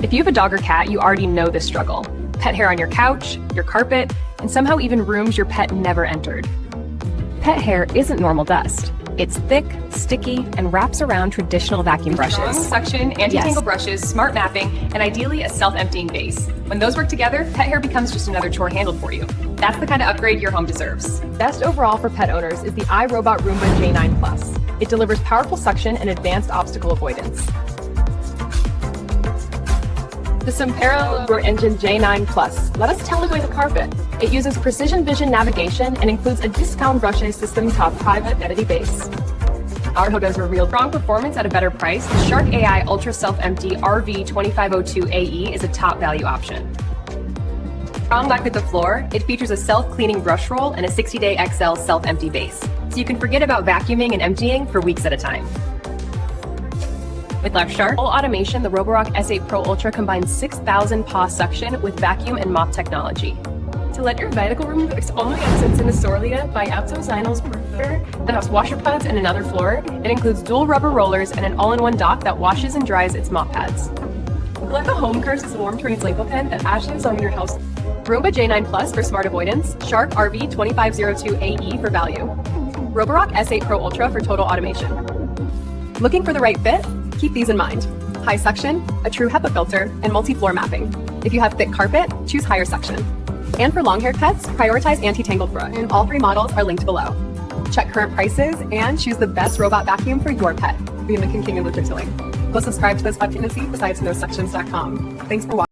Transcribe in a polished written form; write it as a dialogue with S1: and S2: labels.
S1: If you have a dog or cat, you already know this struggle. Pet hair on your couch, your carpet, and somehow even rooms your pet never entered. Pet hair isn't normal dust. It's thick, sticky, and wraps around traditional vacuum brushes.
S2: Strong suction, anti-tangle brushes, smart mapping, and ideally a self-emptying base. When those work together, pet hair becomes just another chore handled for you. That's the kind of upgrade your home deserves.
S1: Best overall for pet owners is the iRobot Roomba J9 Plus. It delivers powerful suction and advanced obstacle avoidance. The Sempero Lure Engine J9 Plus. Let us tell away the carpet. It uses precision vision navigation and includes a discount brushes system top private vanity base. Our Hoda's revealed
S2: Strong performance at a better price, the Shark AI Ultra Self-Empty RV2502AE is a top value option. Strong back with the floor, it features a self-cleaning brush roll and a 60-day XL self-empty base, so you can forget about vacuuming and emptying for weeks at a time. With Left Shark full automation, the Roborock S8 Pro Ultra combines 6,000 paw suction with vacuum and mop technology. To let your medical room fix all the absence in the Sorlia by Absol Prefer that has washer pads and another floor. It includes dual rubber rollers and an all-in-one dock that washes and dries its mop pads. Let the home curse is warm terrain label pen that ashes on your house. Roomba J9 Plus for smart avoidance, Shark RV2502AE for value. Roborock S8 Pro Ultra for total automation. Looking for the right fit? Keep these in mind. High suction, a true HEPA filter, and multi-floor mapping. If you have thick carpet, choose higher suction. And for long-haired pets, prioritize anti-tangle-free. And all three models are linked below. Check current prices and choose the best robot vacuum for your pet. We can continue with your tilling. Go subscribe to this web to see besides nosections.com. Thanks for watching.